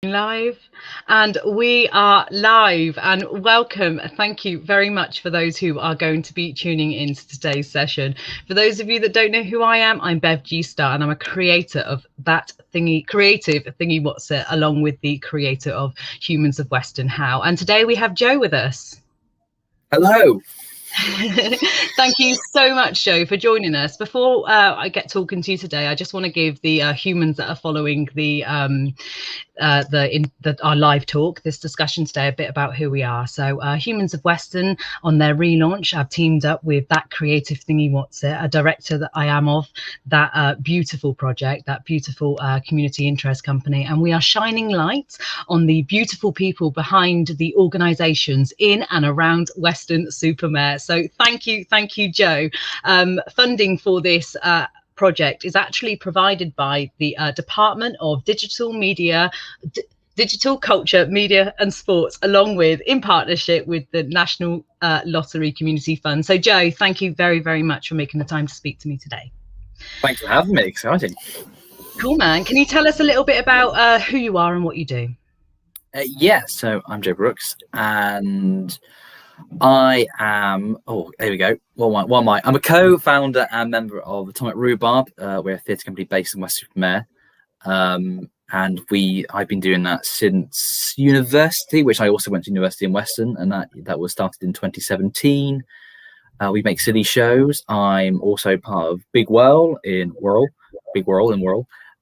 Live, and we are live, and welcome. Thank you very much for those who are going to be tuning into today's session. For those of you that don't know who I am, I'm Bev G Star, and I'm a creator of Creative Thingy Wotsit, along with the creator of Humans of Weston. And today we have Joe with us. Hello. Thank you so much, Joe, for joining us. Before I get talking to you today, I just want to give the humans that are following our live talk, this discussion today, a bit about who we are. So Humans of Weston, on their relaunch, I've teamed up with that Creative Thingy Wotsit, a director that I am of that beautiful project, that beautiful community interest company, and we are shining light on the beautiful people behind the organisations in and around Weston-super-Mare. So thank you, Joe. Funding for this project is actually provided by the Department of Digital Culture, Media and Sports, along with, in partnership with, the National Lottery Community Fund. So Joe, thank you very, very much for making the time to speak to me today. Thanks for having me. Exciting. Cool, man. Can you tell us a little bit about who you are and what you do? Yeah, so I'm Joe Brooks, and I am, there we go. What am I? I'm a co-founder and member of Atomic Rhubarb. We're a theatre company based in Weston-super-Mare. And I've been doing that since university, which I also went to university in Weston, and that was started in 2017. We make silly shows. I'm also part of Big Whirl in Whirl.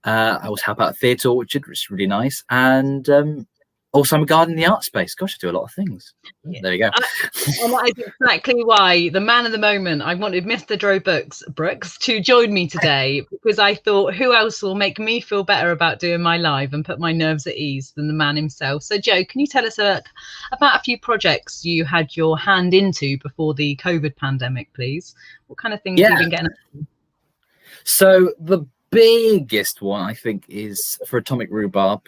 I also help out at Theatre Orchard, which is really nice. And also I'm a guard in the art space. Gosh, I do a lot of things. Yeah. There you go. And that is exactly why the man of the moment, I wanted Mr. Joe Brooks to join me today, because I thought, who else will make me feel better about doing my live and put my nerves at ease than the man himself? So Joe, can you tell us about a few projects you had your hand into before the COVID pandemic, please? What kind of things have you been getting up to? So the biggest one, I think, is for Atomic Rhubarb.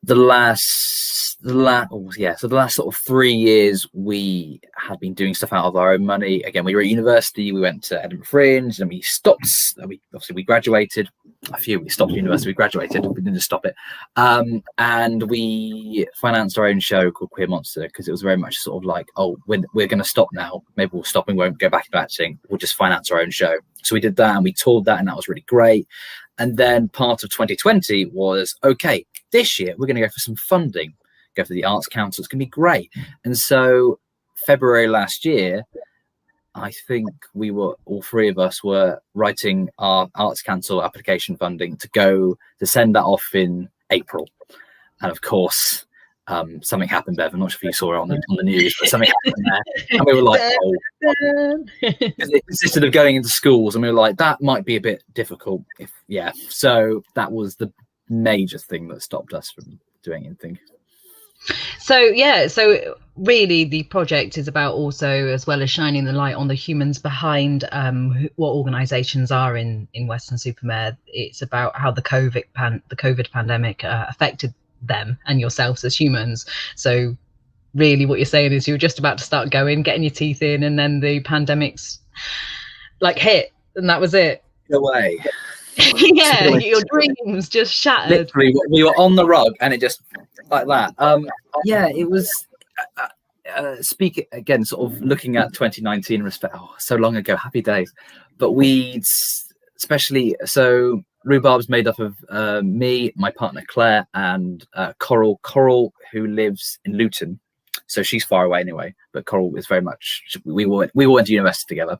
The last sort of 3 years, we had been doing stuff out of our own money. Again, we were at university. We went to Edinburgh Fringe, and we stopped. We graduated. We stopped university. We graduated. We didn't just stop it. And we financed our own show called Queer Monster, because it was very much sort of like, we're going to stop now. Maybe we'll stop and won't go back into acting. We'll just finance our own show. So we did that, and we toured that, and that was really great. And then part of 2020 was, okay, this year we're going to go for some funding, go for the Arts Council. It's going to be great. And so February last year, I think all three of us were writing our Arts Council application funding to send that off in April. And of course, something happened, Bev. I'm not sure if you saw it on the news, but something happened there. And we were like, it consisted of going into schools, and we were like, that might be a bit difficult. So that was the major thing that stopped us from doing anything. So really the project is about, also, as well as shining the light on the humans behind what organisations are in Weston-super-Mare, it's about how the COVID pandemic affected them and yourselves as humans. So really what you're saying is you're just about to start getting your teeth in, and then the pandemic's hit, and that was it. No way. Yeah, your dreams just shattered. Literally, we were on the rug, and it just like that. It was. Speak again, sort of looking at 2019 respect. So long ago, happy days. But so Rhubarb's made up of me, my partner Claire, and Coral. Coral, who lives in Luton, so she's far away anyway. But Coral is very much. We all went to university together,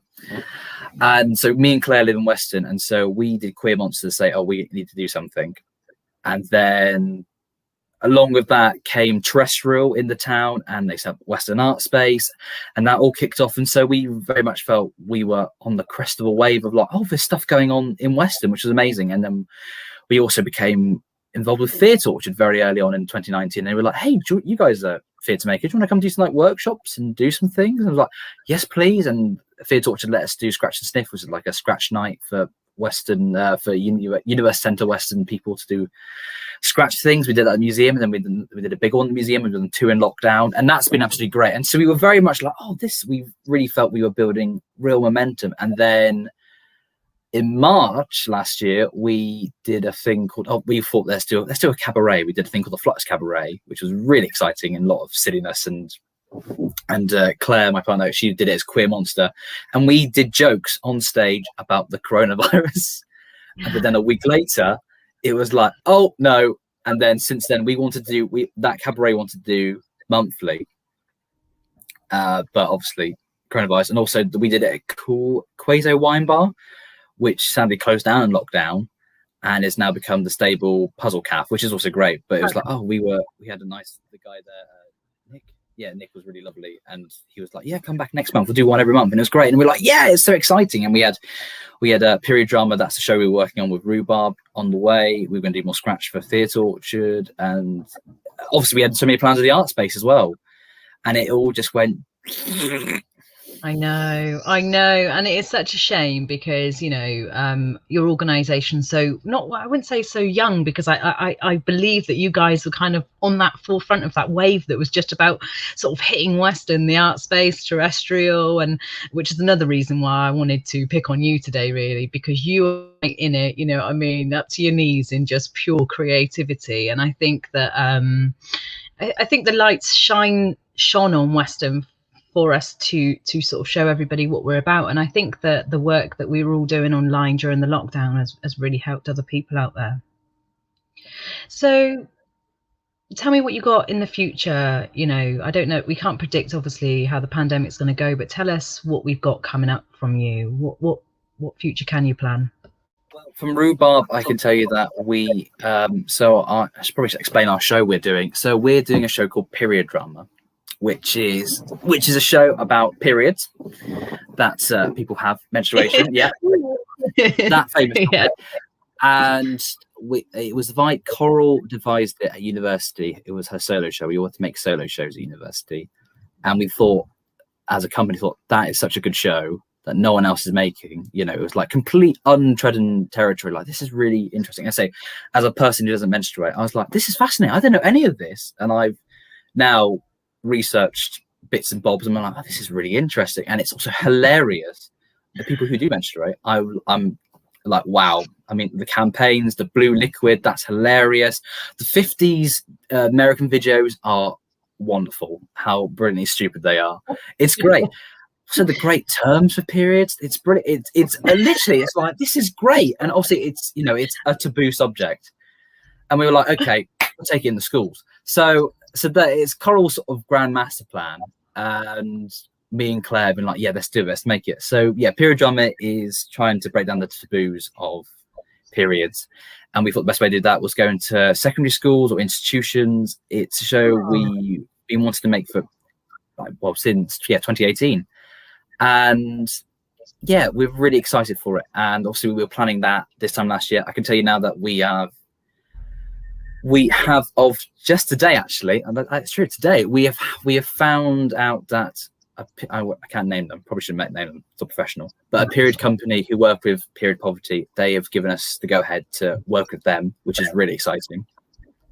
and so me and Claire live in Weston, and so we did Queer Monster to say, we need to do something, and then along with that came Terrestrial in the town, and they set Western Art Space, and that all kicked off. And so we very much felt we were on the crest of a wave of there's stuff going on in Weston, which was amazing. And then we also became involved with Theatre Orchard very early on in 2019. And they were like, hey, you guys are theatre makers. Do you want to come do some workshops and do some things? And I was like, yes, please. And Theatre Orchard let us do Scratch and Sniff, which was like a scratch night for Western, for Universe Centre Western people to do scratch things. We did that at the museum, and then we did a big one at the museum. We've done 2 in lockdown, and that's been absolutely great. And so we were very much like, we really felt we were building real momentum. And then in March last year, we did a thing called, we thought let's do a cabaret. We did a thing called the Flux Cabaret, which was really exciting and a lot of silliness. And Claire, my partner, she did it as Queer Monster. And we did jokes on stage about the coronavirus. But then a week later, it was like, oh, no. And then since then, that cabaret wanted to do monthly. But obviously, coronavirus. And also, we did it at Quaso Wine Bar, which sadly closed down in lockdown and has now become the Stable Puzzle Cafe, which is also great. But it was like, we had the guy there, Nick. Yeah, Nick was really lovely. And he was like, yeah, come back next month. We'll do one every month. And it was great. And we're like, yeah, it's so exciting. And we had a period drama. That's the show we were working on with Rhubarb on the way. We were going to do more scratch for Theatre Orchard. And obviously we had so many plans of the art space as well. And it all just went... I know, and it is such a shame because your organisation, I wouldn't say so young, because I believe that you guys were kind of on that forefront of that wave that was just about sort of hitting Weston, the art space, terrestrial, and which is another reason why I wanted to pick on you today, really, because you are in it, up to your knees in just pure creativity. And I think that I think the lights shone on Weston for us to sort of show everybody what we're about. And I think that the work that we were all doing online during the lockdown has really helped other people out there. So tell me what you got in the future. I don't know, we can't predict obviously how the pandemic's going to go, but tell us what we've got coming up from you. What future can you plan? Well, from Rhubarb, I can tell you that we I should probably explain our show we're doing. So we're doing a show called Period Drama, which is a show about periods that people have menstruation. Yeah, that famous. Yeah. And it was Coral devised it at university. It was her solo show. We wanted to make solo shows at university, and we thought, as a company, that is such a good show that no one else is making. It was like complete untrodden territory. Like, this is really interesting. I say, as a person who doesn't menstruate, I was like, this is fascinating. I don't know any of this, and I've now researched bits and bobs, and I'm like, this is really interesting, and it's also hilarious. The people who do menstruate, I'm like, wow. I mean, the campaigns, the blue liquid, that's hilarious. The 50s American videos are wonderful. How brilliantly stupid they are. It's great. So the great terms for periods, it's brilliant. It's literally, it's like, this is great. And obviously it's a taboo subject, and we were like, okay, we'll take it in the schools. So that it's Coral's sort of grand master plan, and me and Claire have been like, yeah, let's do it, let's make it. So yeah, period drama is trying to break down the taboos of periods, and we thought the best way to do that was go into secondary schools or institutions. It's a show we've been wanting to make for since 2018, and yeah, we're really excited for it. And obviously we were planning that this time last year. I can tell you now that we have of just today, actually, and that's true. Today we have found out that I can't name them. Probably shouldn't name them. It's not professional. But a period company who work with period poverty, they have given us the go ahead to work with them, which is really exciting.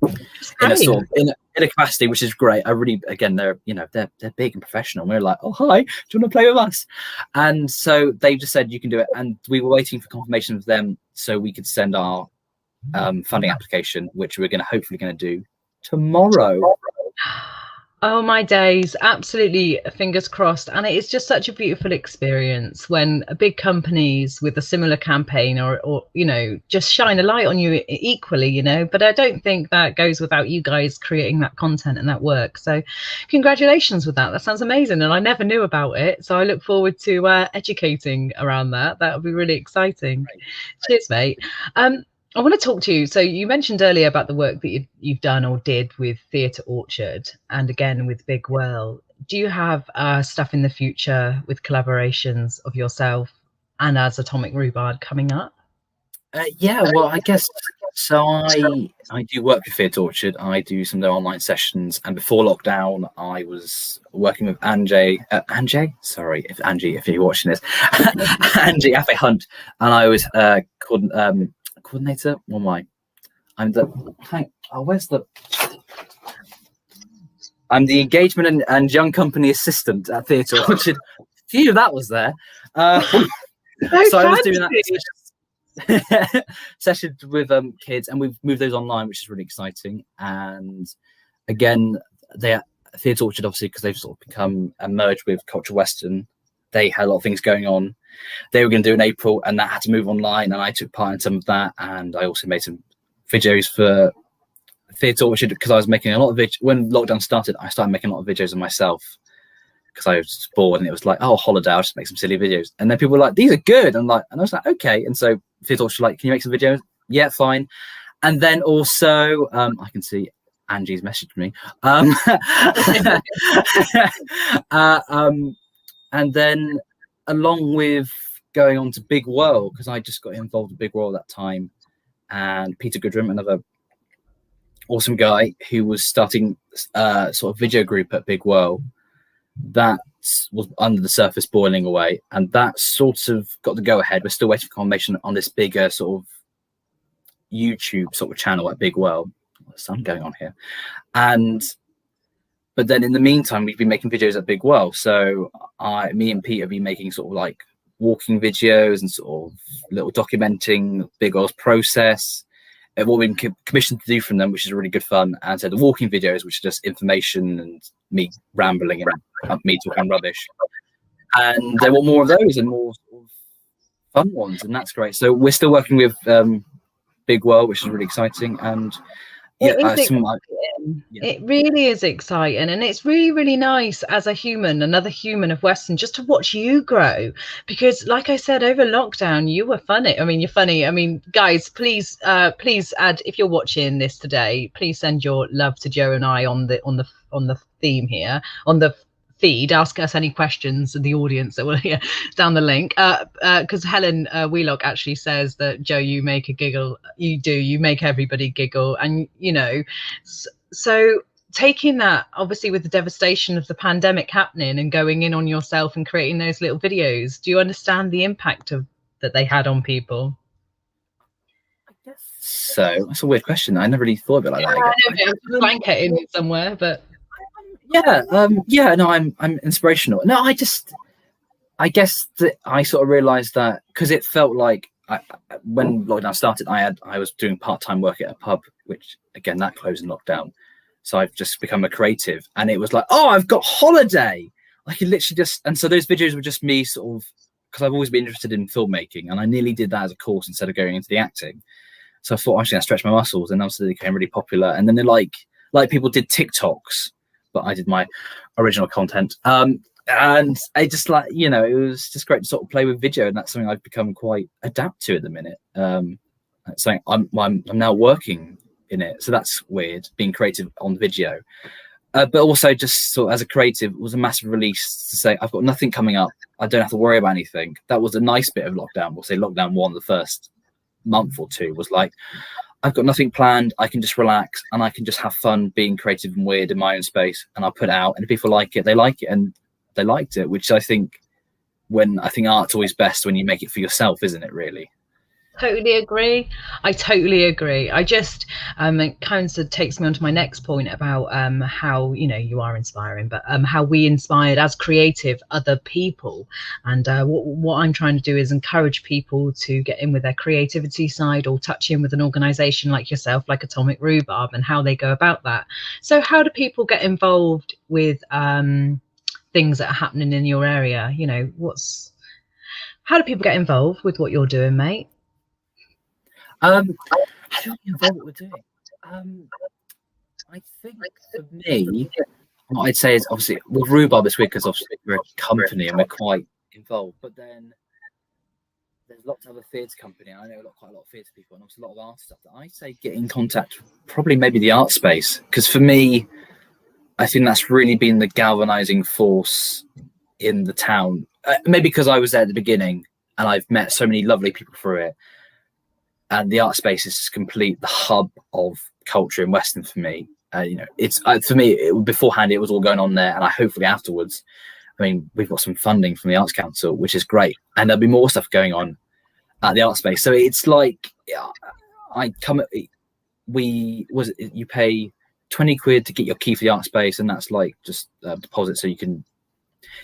In a capacity, which is great. I really, again, they're big and professional. We're like, oh hi, do you want to play with us? And so they just said you can do it, and we were waiting for confirmation of them so we could send our funding application, which we're hopefully going to do tomorrow. Oh my days, absolutely, fingers crossed. And it is just such a beautiful experience when big companies with a similar campaign or just shine a light on you equally, but I don't think that goes without you guys creating that content and that work. So congratulations with that sounds amazing, and I never knew about it, so I look forward to educating around that would be really exciting. Cheers, mate. I want to talk to you. So you mentioned earlier about the work that you've done or did with Theatre Orchard, and again with Big Whirl. Do you have stuff in the future with collaborations of yourself and as Atomic Rhubarb coming up? Yeah, well, I guess so. I do work with Theatre Orchard. I do some of their online sessions, and before lockdown, I was working with Angie. Sorry, if you're watching this, Angie Afe Hunt, and I was coordinator. What am I? I'm the engagement and young company assistant at Theatre Orchard. Phew, that was there. So I was doing that. sessions with kids, and we've moved those online, which is really exciting. And again, Theatre Orchard, obviously, because they've sort of become merged with Culture Western, they had a lot of things going on. They were going to do in April, and that had to move online, and I took part in some of that. And I also made some videos for Theatre Orchard, because I was making a lot of videos. When lockdown started, I started making a lot of videos of myself, because I was bored, and it was like, oh, holiday, I'll just make some silly videos. And then people were like, these are good. And I was like, okay. And so Theatre Orchard was like, can you make some videos? Yeah, fine. And then also, I can see Angie's messaged me. And then along with going on to Big Whirl, because I just got involved with Big Whirl at that time, and Peter Goodrum, another awesome guy who was starting sort of video group at Big Whirl, that was under the surface boiling away, and that sort of got the go ahead. We're still waiting for confirmation on this bigger sort of YouTube sort of channel at Big Whirl. There's something going on here. But then in the meantime, we've been making videos at Big Whirl. So me and Pete have been making sort of like walking videos and sort of little documenting Big Whirl's process, and what we've been commissioned to do from them, which is really good fun. And so the walking videos, which are just information and me rambling and me talking rubbish. And they want more of those and more sort of fun ones, and that's great. So we're still working with Big Whirl, which is really exciting. And it really is exciting, and it's really, really nice as a human, another human of Weston, just to watch you grow, because like I said, over lockdown you were funny. I mean, you're funny. I mean, guys, please add, if you're watching this today, please send your love to Joe and I on the theme here, on the feed. Ask us any questions, the audience that will hear down the link, because Helen Wheelock actually says that, Joe, you make a giggle. You make everybody giggle. And so taking that, obviously, with the devastation of the pandemic happening and going in on yourself and creating those little videos, do you understand the impact that they had on people? I guess so. That's a weird question. I never really thought of it like that. I know, I'm blanketing it somewhere, but no, I'm inspirational. No, I guess that I sort of realized that, because it felt like when lockdown started, I was doing part-time work at a pub, which again, that closed in lockdown. So I've just become a creative, and it was like, oh, I've got holiday. I could literally and so those videos were just me sort of, because I've always been interested in filmmaking, and I nearly did that as a course instead of going into the acting. So I thought, I'm just going to stretch my muscles, and obviously they became really popular. And then they're like people did TikToks, but I did my original content. And I just it was just great to sort of play with video, and that's something I've become quite adept to at the minute. So I'm now working in it, so that's weird, being creative on video. But also just sort of as a creative, it was a massive release to say, I've got nothing coming up. I don't have to worry about anything. That was a nice bit of lockdown. We'll say lockdown 1, the first month or two, was like, I've got nothing planned. I can just relax, and I can just have fun being creative and weird in my own space. And I'll put it out, and if people like it, they like it, and they liked it, which I think art's always best when you make it for yourself, isn't it, really? Totally agree. I totally agree. I just it kind of takes me on to my next point about how you are inspiring, but how we inspired as creative other people. And what I'm trying to do is encourage people to get in with their creativity side, or touch in with an organization like yourself, like Atomic Rhubarb, and how they go about that. So how do people get involved with things that are happening in your area? How do people get involved with what you're doing, mate? How do we involve what we're doing? I think for me, what I'd say is, obviously with Rhubarb this week, because obviously we're a company and we're quite involved, but then there's lots of other theatre company, and I know quite a lot of theatre people, and also a lot of art stuff, that I say get in contact, probably maybe the art space, because for me, I think that's really been the galvanizing force in the town. Maybe because I was there at the beginning, and I've met so many lovely people through it. And the art space is the hub of culture in Weston for me. It's for me, beforehand, it was all going on there, and hopefully afterwards, I mean, we've got some funding from the Arts Council, which is great, and there'll be more stuff going on at the art space. So it's like, you pay 20 quid to get your key for the art space, and that's like just a deposit, so you can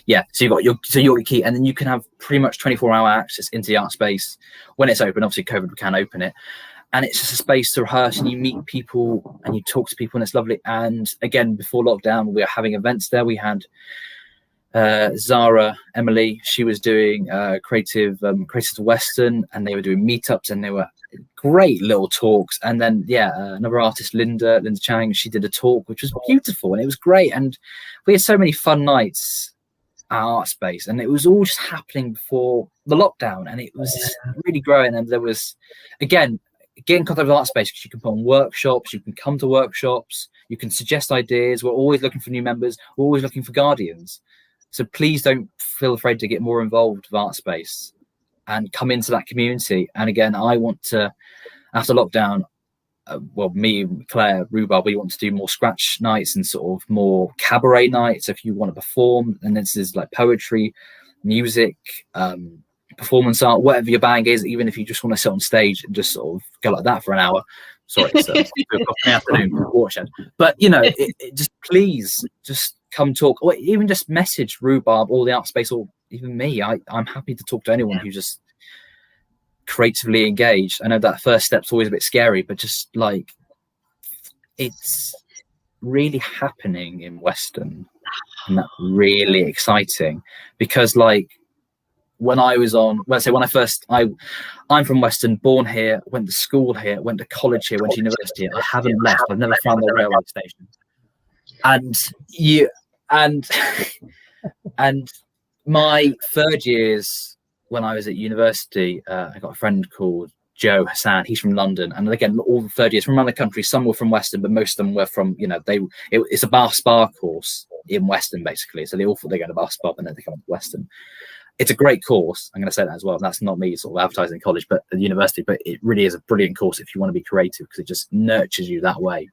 yeah, so you've got your key, and then you can have pretty much 24-hour access into the art space when it's open. Obviously COVID, we can't open it, and it's just a space to rehearse, and you meet people and you talk to people, and it's lovely. And again, before lockdown, we were having events there. We had Zara, Emily, she was doing Creative Western, and they were doing meetups, and they were great little talks. And then another artist, Linda Chang, she did a talk which was beautiful, and it was great. And we had so many fun nights at Art Space, and it was all just happening before the lockdown, and it was really growing. And there was, again, get in contact with Art Space, because you can put on workshops, you can come to workshops, you can suggest ideas. We're always looking for new members, we're always looking for guardians. So please don't feel afraid to get more involved with Art Space and come into that community. And again, I want to, after lockdown, me, Claire, Rhubarb, we want to do more scratch nights and sort of more cabaret nights. If you want to perform, and this is like poetry, music, performance art, whatever your bag is, even if you just want to sit on stage and just sort of go like that for an hour. Sorry, it's 2 o'clock in the afternoon, watershed. But it just please just come talk, or even just message Rhubarb or the Art Space, or even me. I'm happy to talk to anyone who's just creatively engaged. I know that first step's always a bit scary, but just like, it's really happening in Weston, and that's really exciting. Because like, when I was I'm from Weston, born here, went to school here, went to college here, went to university here. I haven't left. I've never found the railway station. And my third years when I was at university, I got a friend called Joe Hassan. He's from London, and again, all the third years from around the country. Some were from Weston, but most of them were from it's a bar spa course in Weston, basically. So they all thought they go to bar spa, and then they come to Weston. It's a great course. I'm going to say that as well. That's not me sort of advertising college, but at the university. But it really is a brilliant course if you want to be creative, because it just nurtures you that way.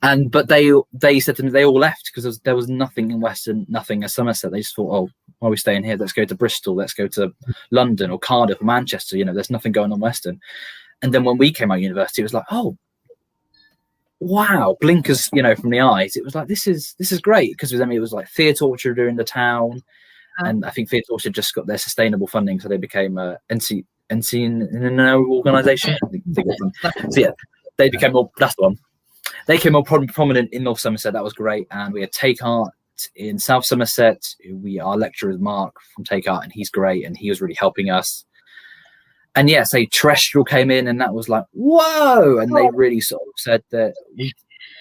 But they said to me, they all left because there was nothing in Weston, nothing in Somerset. They just thought, oh, why are we staying here? Let's go to Bristol. Let's go to London or Cardiff or Manchester. There's nothing going on in Weston. And then when we came out of university, it was like, oh, wow, blinkers, from the eyes. It was like, this is great, because it was like Theatre Orchard in the town. And I think Theatre Orchard just got their sustainable funding, so they became a NC organisation. So yeah, they became more. That's the one. They became more prominent in North Somerset. That was great. And we had Take Art in South Somerset. Our lecturer is Mark from Take Art, and he's great, and he was really helping us. And Terrestrial came in, and that was like, whoa! And they really sort of said that,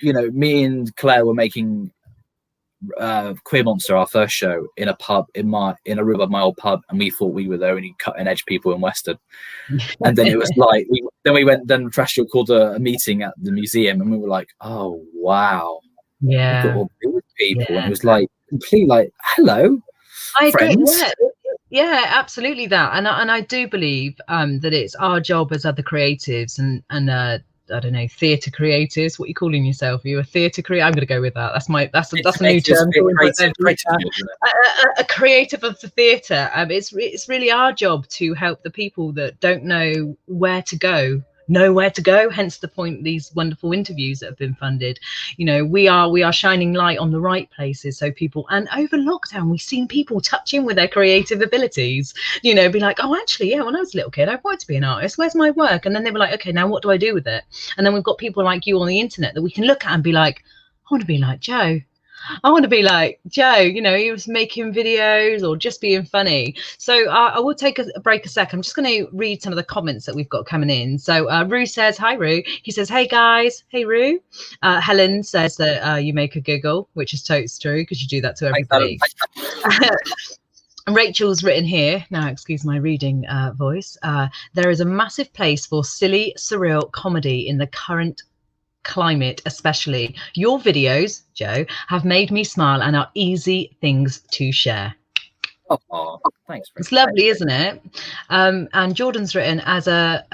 me and Claire were making Queer Monster, our first show, in a pub in a Rhubarb, my old pub, and we thought we were the only cutting edge people in Weston. And then it was like then Terrestrial called a meeting at the museum, and we were like, oh wow, we've got all these people. And it was like completely like, hello, friends. Yeah, absolutely that. And I do believe that it's our job as other creatives and I don't know, theatre creatives. What are you calling yourself? Are you a theatre creator? I'm going to go with that. That's a new term. A creative of the theatre. It's really our job to help the people that don't know where to go. Hence the point, these wonderful interviews that have been funded. We are shining light on the right places, so people, and over lockdown we've seen people touch in with their creative abilities, be like, oh, actually, yeah, when I was a little kid I wanted to be an artist, where's my work? And then they were like, okay, now what do I do with it? And then we've got people like you on the internet that we can look at and be like, I want to be like Joe. I want to be like Joe, he was making videos or just being funny. So I will take a break a sec. I'm just going to read some of the comments that we've got coming in. So Rue says, hi, Rue. He says, hey, guys. Hey, Rue. Helen says that you make a giggle, which is totes true, because you do that to everybody. And Rachel's written here, now excuse my reading voice, there is a massive place for silly, surreal comedy in the current climate, especially. Your videos, Joe, have made me smile and are easy things to share. Oh, thanks. It's lovely, isn't it? And Jordan's written, as a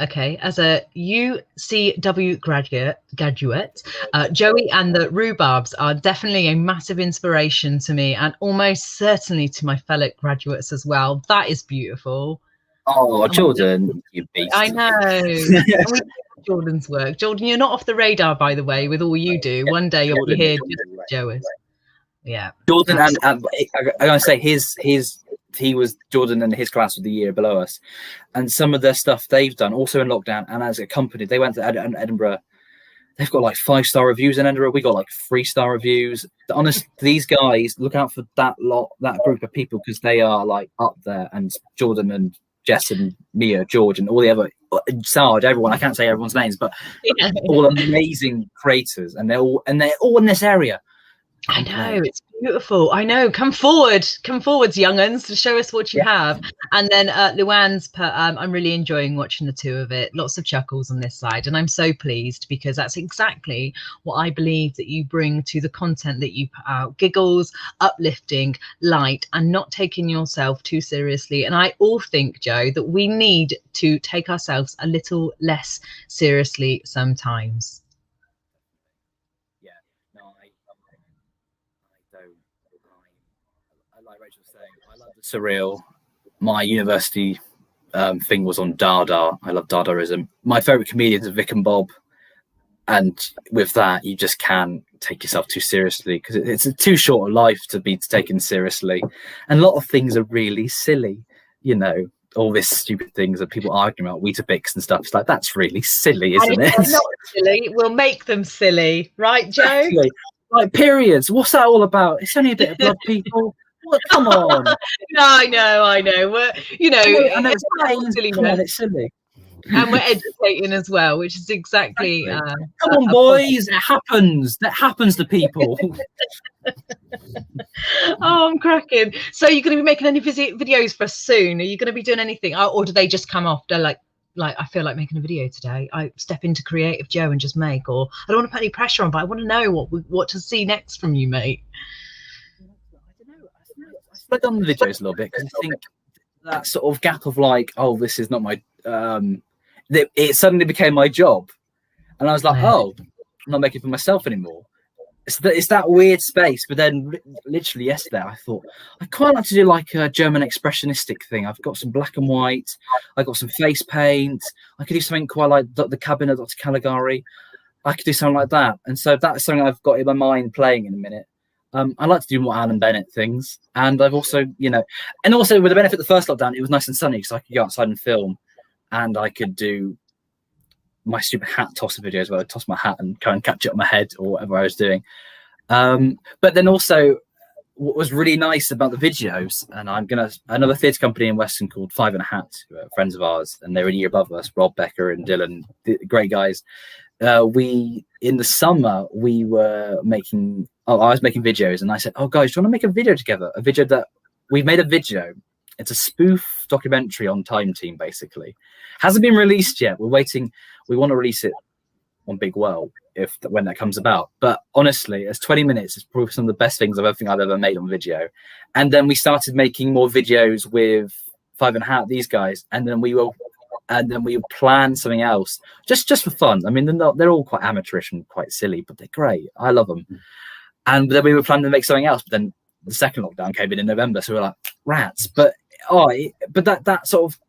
UCW graduate, Joey and the Rhubarbs are definitely a massive inspiration to me, and almost certainly to my fellow graduates as well. That is beautiful. Oh, Jordan, you beast. I know. Jordan's work. Jordan, you're not off the radar, by the way, with all you do. One day you'll be here just as Joe is. Yeah. Jordan and I'm gonna say he was Jordan and his class was the year below us, and some of their stuff they've done also in lockdown and as a company they went to Edinburgh. They've got like 5-star reviews in Edinburgh. We got like 3-star reviews. Honest, these guys, look out for that group of people because they are like up there. And Jordan and Jess and Mia, George, and all the other Sarge, everyone. I can't say everyone's names, but all amazing creators, and they're all in this area. I know, it's beautiful. I know. Come forwards, young uns, to show us what you have. And then Luann's put, I'm really enjoying watching the two of it. Lots of chuckles on this side. And I'm so pleased because that's exactly what I believe that you bring to the content that you put out. Giggles, uplifting, light, and not taking yourself too seriously. And I all think, Joe, that we need to take ourselves a little less seriously sometimes. Like Rachel was saying, I love the surreal. My university thing was on Dada. I love Dadaism. My favourite comedians are Vic and Bob. And with that, you just can't take yourself too seriously because it's too short a life to be taken seriously. And a lot of things are really silly. You know, all this stupid things that people argue about, Weetabix and stuff. It's like, that's really silly, isn't it? Not silly. We'll make them silly. Right, Joe? Exactly. Like periods. What's that all about? It's only a bit of blood, people. Well, come on. No, I know. We're, you know, it's silly. Come on, it's silly. And we're educating as well, which is exactly. Come on, boys! It happens. That happens to people. Oh, I'm cracking. So, you're going to be making any videos for us soon? Are you going to be doing anything, or do they just come off? They're like I feel like making a video today. I step into Creative Joe and just make, or I don't want to put any pressure on, but I want to know what to see next from you, mate. I slowed down the videos a little bit because I think that sort of gap of like, oh, this is not my. It suddenly became my job, and I was like, oh, I'm not making for myself anymore. It's that weird space. But then, literally yesterday, I thought I quite like to do like a German expressionistic thing. I've got some black and white. I got some face paint. I could do something quite like the Cabin of Dr. Caligari. I could do something like that, and so that's something I've got in my mind playing in a minute. I like to do more Alan Bennett things, and I've also, and also with the benefit of the first lockdown, it was nice and sunny because I could go outside and film, and I could do my stupid hat tosser videos where I toss my hat and try and catch it on my head or whatever I was doing. But then also, what was really nice about the videos, and another theatre company in Weston called Five and a Hat, who are friends of ours, and they're a year above us, Rob Becker and Dylan, great guys. In the summer we were making I was making videos, and I said, oh guys, do you want to make a video together? A video that we've made a video. It's a spoof documentary on Time Team, basically. Hasn't been released yet. We're waiting. We want to release it on Big Well when that comes about. But honestly, it's 20 minutes. It's probably some of the best things I've ever made on video. And then we started making more videos with Five and a Hat, these guys, and then we plan something else just for fun. I mean, they're all quite amateurish and quite silly, but they're great. I love them. And then we were planning to make something else, but then the second lockdown came in November, so we were like, rats. But that sort of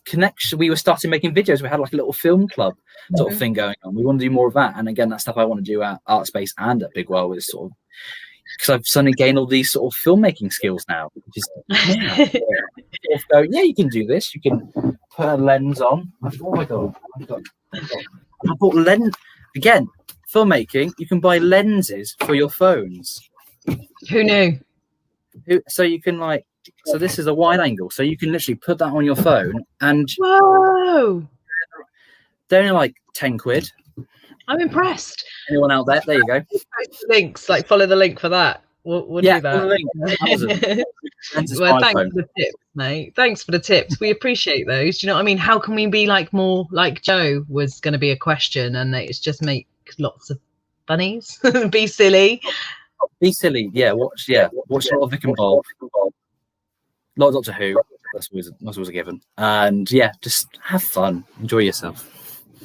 connection, we were starting making videos. We had like a little film club sort of thing going on. We want to do more of that, and again, that stuff I want to do at Art Space and at Big Well is sort of because I've suddenly gained all these sort of filmmaking skills now. Which is, you can do this. You can put a lens on. Oh my god! I bought lens again. Filmmaking. You can buy lenses for your phones. Who knew? So you can so this is a wide angle. So you can literally put that on your phone and whoa! They're only like 10 quid. I'm impressed. Anyone out there? There you go. Links, follow the link for that. We'll do that. Well, thanks for the tips, mate. Thanks for the tips. We appreciate those. Do you know what I mean? How can we be more like Joe was going to be a question, and it's just make lots of bunnies. Be silly. Be silly. Yeah. Watch a lot of Vic and Bob. A lot of Doctor Who. That's always a given. And just have fun. Enjoy yourself.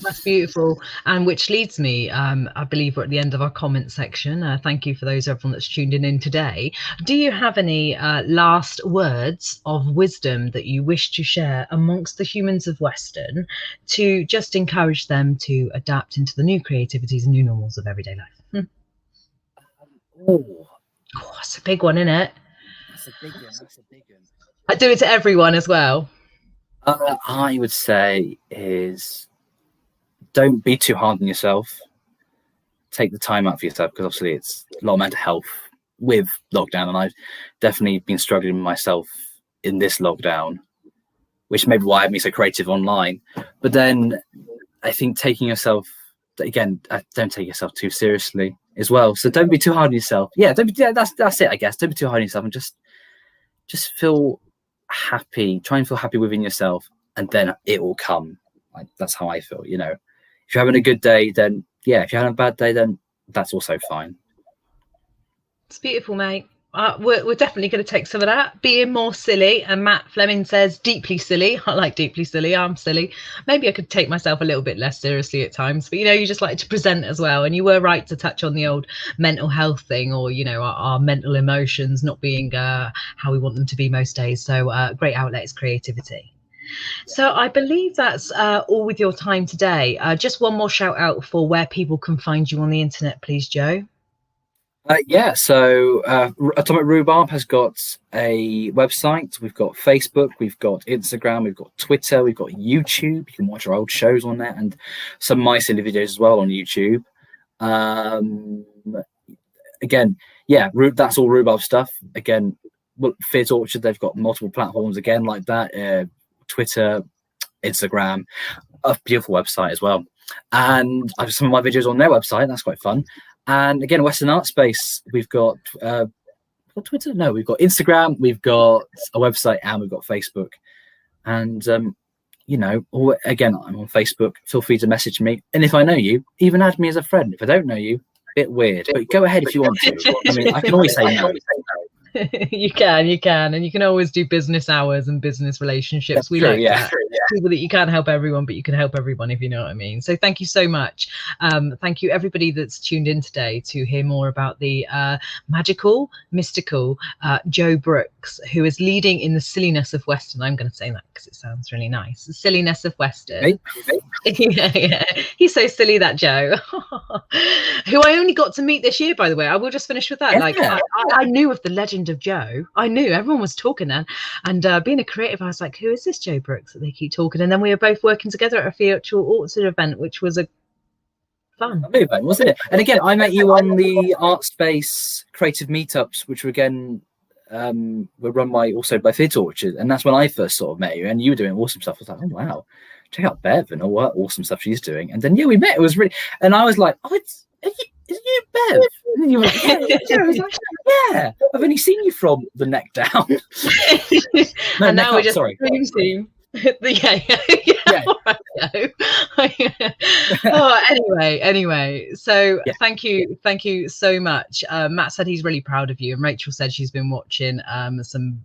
That's beautiful, and which leads me, I believe we're at the end of our comment section. Thank you for everyone that's tuned in today. Do you have any last words of wisdom that you wish to share amongst the humans of Weston to just encourage them to adapt into the new creativities and new normals of everyday life? Oh, that's a big one, isn't it? That's a big one. That's a big one. I do it to everyone as well. I would say is don't be too hard on yourself. Take the time out for yourself, because obviously it's a lot of mental health with lockdown, and I've definitely been struggling myself in this lockdown, which may be why I be so creative online. But then I think taking yourself, again, don't take yourself too seriously as well. So don't be too hard on yourself. Yeah, don't be, that's it, I guess. Don't be too hard on yourself, and just feel happy. Try and feel happy within yourself, and then it will come. Like, that's how I feel. You know, if you're having a good day, then yeah. If you're having a bad day, then that's also fine. It's beautiful, mate. We're definitely going to take some of that. Being more silly. And Matt Fleming says deeply silly. I like deeply silly. I'm silly. Maybe I could take myself a little bit less seriously at times, but you know, you just like to present as well. And you were right to touch on the old mental health thing, or you know, our mental emotions not being how we want them to be most days. So great outlet is creativity. So I believe that's all with your time today. Just one more shout out for where people can find you on the internet, please, Joe. So Atomic Rhubarb has got a website. We've got Facebook, we've got Instagram, we've got Twitter, we've got YouTube. You can watch our old shows on there, and some of my silly videos as well on YouTube. Again, yeah, that's all Rhubarb stuff. Again, Fizz Orchard, they've got multiple platforms again like that. Twitter, Instagram, a beautiful website as well. And I have some of my videos on their website. That's quite fun. And again, Western Art Space, we've got Twitter? No, we've got Instagram, we've got a website, and we've got Facebook. And, you know, again, I'm on Facebook. Feel free to message me. And if I know you, even add me as a friend. If I don't know you, bit weird. But go ahead if you want to. I mean, I can always say no. You can, and you can always do business hours and business relationships. We like that. People that you can't help everyone, but you can help everyone, if you know what I mean. So thank you so much. Thank you everybody that's tuned in today to hear more about the magical, mystical Joe Brooks, who is leading in the silliness of Weston. I'm going to say that because it sounds really nice. The silliness of Weston. Yeah. He's so silly, that Joe, who I only got to meet this year, by the way. I will just finish with that. I knew of the legend of Joe. I knew everyone was talking then, and being a creative, I was like, who is this Joe Brooks that they keep talking? And then we were both working together at a Creative Wotsit event, which was a fun event, wasn't it? And again, I met you on the Art Space creative meetups, which were again were run by Fizz Orchard, and that's when I first sort of met you, and you were doing awesome stuff. I was like, oh wow, check out Bev and all what awesome stuff she's doing. And then we met. It was really, and I was like, oh, is you Bev? And you were like, yeah. I was like, yeah, I've only seen you from the neck down. No, and now we're just a dream team. Anyway. So thank you so much. Matt said he's really proud of you, and Rachel said she's been watching some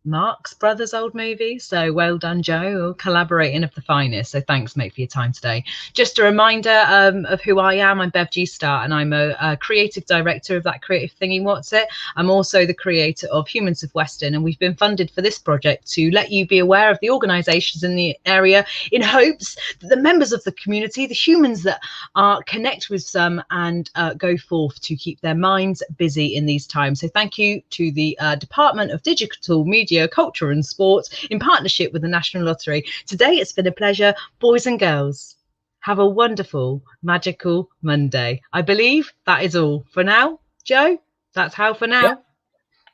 Marx Brothers old movie. So well done, Joe, collaborating of the finest. So thanks, mate, for your time today. Just a reminder of who I am. I'm Bev G Star, and I'm a creative director of that Creative Thingy Wotsit. I'm also the creator of Humans of Weston, and we've been funded for this project to let you be aware of the organisations in the area, in hopes that the members of the community, the humans that are connect with some and go forth to keep their minds busy in these times. So thank you to the Department of Digital Media, Culture and Sport, in partnership with the National Lottery. Today it's been a pleasure. Boys and girls, have a wonderful, magical Monday. I believe that is all for now. Joe, that's how for now.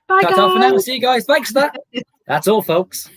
Bye, guys. That's all for now. See you guys. Thanks for that. That's all, folks.